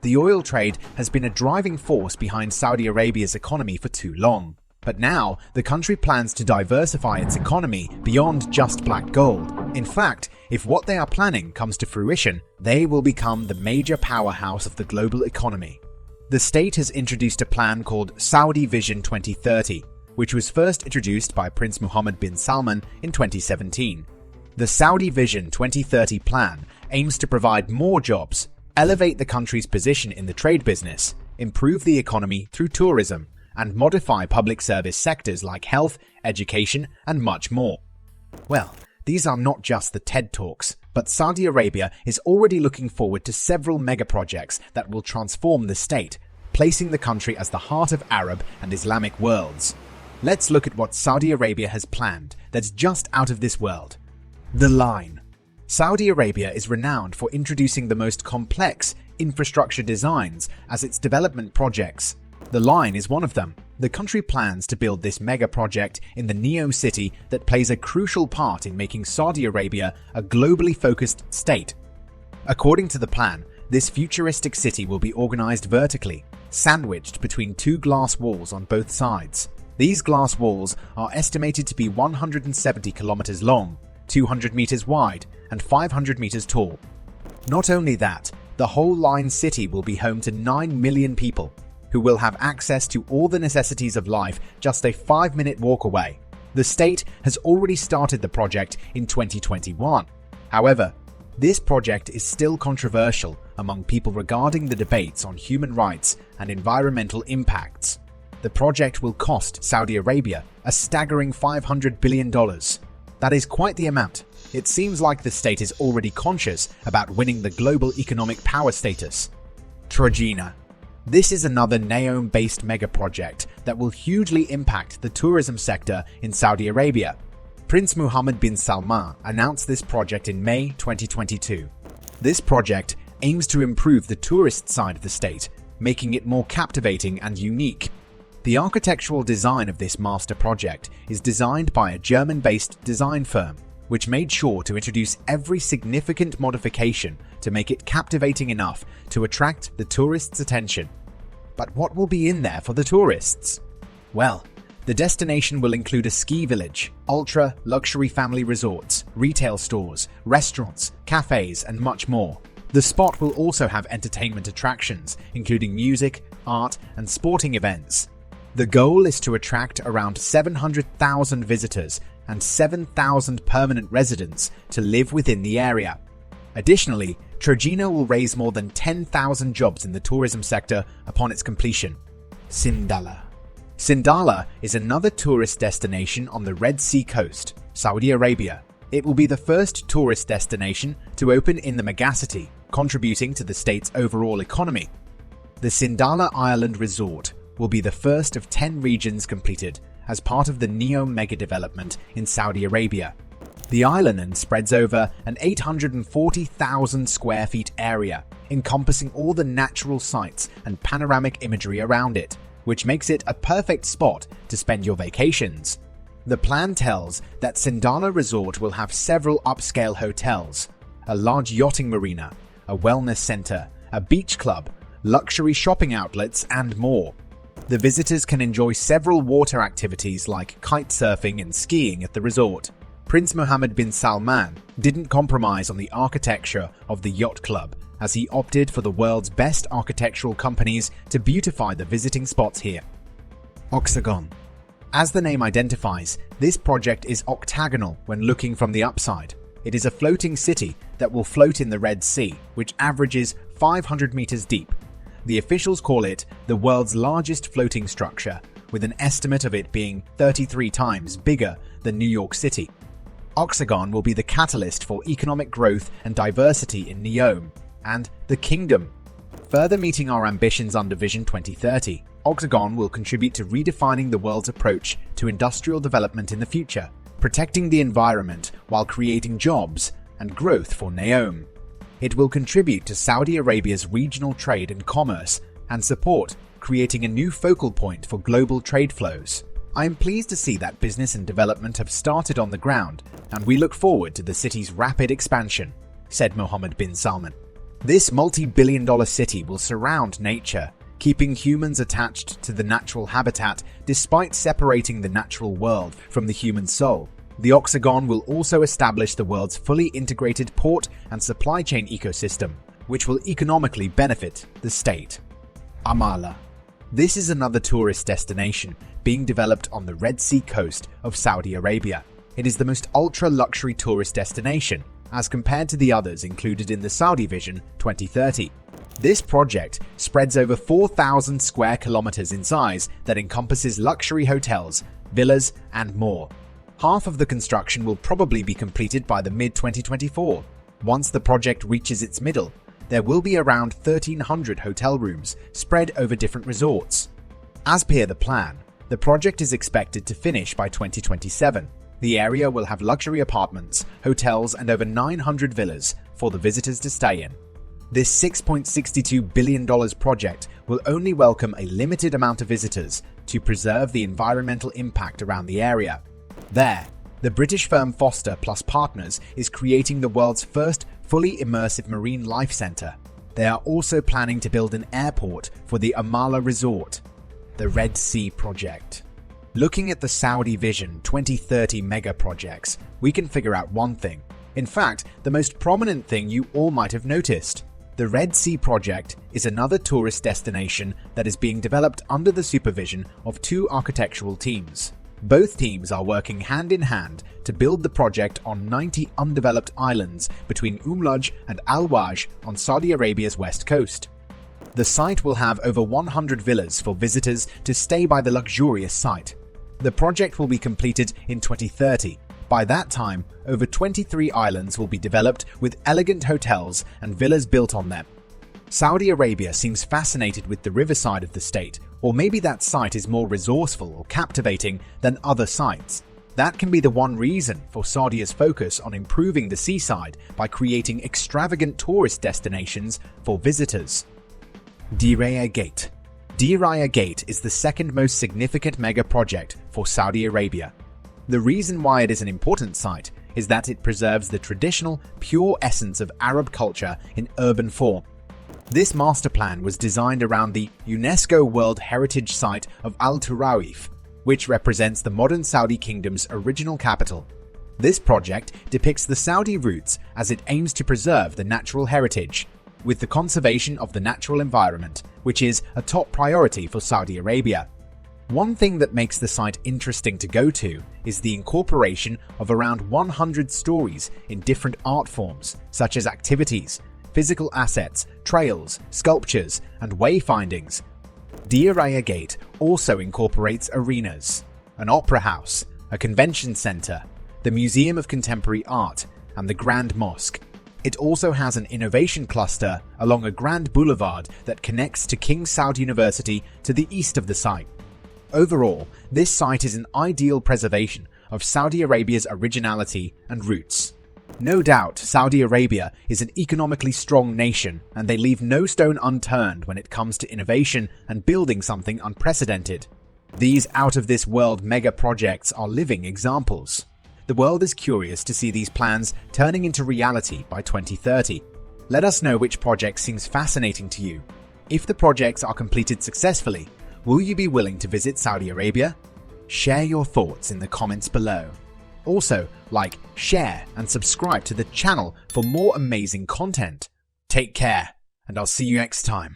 The oil trade has been a driving force behind Saudi Arabia's economy for too long. But now, the country plans to diversify its economy beyond just black gold. In fact, if what they are planning comes to fruition, they will become the major powerhouse of the global economy. The state has introduced a plan called Saudi Vision 2030, which was first introduced by Prince Mohammed bin Salman in 2017. The Saudi Vision 2030 plan aims to provide more jobs, elevate the country's position in the trade business, improve the economy through tourism, and modify public service sectors like health, education, and much more. Well, these are not just the TED Talks, but Saudi Arabia is already looking forward to several megaprojects that will transform the state, placing the country as the heart of Arab and Islamic worlds. Let's look at what Saudi Arabia has planned that's just out of this world. The Line. Saudi Arabia is renowned for introducing the most complex infrastructure designs as its development projects. The Line is one of them. The country plans to build this mega project in the NEOM city that plays a crucial part in making Saudi Arabia a globally focused state. According to the plan, this futuristic city will be organized vertically, sandwiched between two glass walls on both sides. These glass walls are estimated to be 170 kilometers long, 200 meters wide, and 500 meters tall. Not only that, the whole Line city will be home to 9 million people, who will have access to all the necessities of life just a 5-minute walk away. The state has already started the project in 2021. However, this project is still controversial among people regarding the debates on human rights and environmental impacts. The project will cost Saudi Arabia a staggering $500 billion. That is quite the amount. It seems like the state is already conscious about winning the global economic power status. Trojena. This is another NEOM-based mega-project that will hugely impact the tourism sector in Saudi Arabia. Prince Mohammed bin Salman announced this project in May 2022. This project aims to improve the tourist side of the state, making it more captivating and unique. The architectural design of this master project is designed by a German-based design firm, which made sure to introduce every significant modification to make it captivating enough to attract the tourists' attention. But what will be in there for the tourists? Well, the destination will include a ski village, ultra-luxury family resorts, retail stores, restaurants, cafes, and much more. The spot will also have entertainment attractions, including music, art, and sporting events. The goal is to attract around 700,000 visitors and 7,000 permanent residents to live within the area. Additionally, Trojena will raise more than 10,000 jobs in the tourism sector upon its completion. Syala. Syala is another tourist destination on the Red Sea coast, Saudi Arabia. It will be the first tourist destination to open in the megacity, contributing to the state's overall economy. The Syala Island Resort will be the first of 10 regions completed as part of the NEOM mega-development in Saudi Arabia. The island spreads over an 840,000 square feet area, encompassing all the natural sights and panoramic imagery around it, which makes it a perfect spot to spend your vacations. The plan tells that Syala Resort will have several upscale hotels, a large yachting marina, a wellness center, a beach club, luxury shopping outlets, and more. The visitors can enjoy several water activities like kite surfing and skiing at the resort. Prince Mohammed bin Salman didn't compromise on the architecture of the yacht club, as he opted for the world's best architectural companies to beautify the visiting spots here. Octagon. As the name identifies, this project is octagonal when looking from the upside. It is a floating city that will float in the Red Sea, which averages 500 meters deep. The officials call it the world's largest floating structure, with an estimate of it being 33 times bigger than New York City. Octagon will be the catalyst for economic growth and diversity in NEOM and the Kingdom. Further meeting our ambitions under Vision 2030, Octagon will contribute to redefining the world's approach to industrial development in the future, protecting the environment while creating jobs and growth for NEOM. It will contribute to Saudi Arabia's regional trade and commerce and support creating a new focal point for global trade flows. I am pleased to see that business and development have started on the ground, and we look forward to the city's rapid expansion, said Mohammed bin Salman. This multi-billion-dollar city will surround nature, keeping humans attached to the natural habitat despite separating the natural world from the human soul. The Octagon will also establish the world's fully integrated port and supply chain ecosystem, which will economically benefit the state. Amala. This is another tourist destination being developed on the Red Sea coast of Saudi Arabia. It is the most ultra-luxury tourist destination as compared to the others included in the Saudi Vision 2030. This project spreads over 4,000 square kilometers in size that encompasses luxury hotels, villas, and more. Half of the construction will probably be completed by the mid-2024. Once the project reaches its middle, there will be around 1,300 hotel rooms spread over different resorts. As per the plan, the project is expected to finish by 2027. The area will have luxury apartments, hotels, and over 900 villas for the visitors to stay in. This $6.62 billion project will only welcome a limited amount of visitors to preserve the environmental impact around the area. There, the British firm Foster Plus Partners is creating the world's first fully immersive marine life center. They are also planning to build an airport for the Amala resort, the Red Sea project. Looking at the Saudi Vision 2030 megaprojects, we can figure out one thing. In fact, the most prominent thing you all might have noticed. The Red Sea project is another tourist destination that is being developed under the supervision of two architectural teams. Both teams are working hand in hand to build the project on 90 undeveloped islands between Umluj and Al Waj on Saudi Arabia's west coast. The site will have over 100 villas for visitors to stay by the luxurious site. The project will be completed in 2030. By that time, over 23 islands will be developed with elegant hotels and villas built on them. Saudi Arabia seems fascinated with the riverside of the state, or maybe that site is more resourceful or captivating than other sites. That can be the one reason for Saudia's focus on improving the seaside by creating extravagant tourist destinations for visitors. Deira Gate. Deira Gate is the second most significant mega project for Saudi Arabia. The reason why it is an important site is that it preserves the traditional, pure essence of Arab culture in urban form. This master plan was designed around the UNESCO World Heritage Site of Al Turaif, which represents the modern Saudi kingdom's original capital. This project depicts the Saudi roots as it aims to preserve the natural heritage, with the conservation of the natural environment, which is a top priority for Saudi Arabia. One thing that makes the site interesting to go to is the incorporation of around 100 stories in different art forms, such as activities, physical assets, trails, sculptures, and wayfindings. Deira Gate also incorporates arenas, an opera house, a convention center, the Museum of Contemporary Art, and the Grand Mosque. It also has an innovation cluster along a grand boulevard that connects to King Saud University to the east of the site. Overall, this site is an ideal preservation of Saudi Arabia's originality and roots. No doubt, Saudi Arabia is an economically strong nation, and they leave no stone unturned when it comes to innovation and building something unprecedented. These out-of-this-world mega projects are living examples. The world is curious to see these plans turning into reality by 2030. Let us know which project seems fascinating to you. If the projects are completed successfully, will you be willing to visit Saudi Arabia? Share your thoughts in the comments below. Also, like, share, and subscribe to the channel for more amazing content. Take care, and I'll see you next time.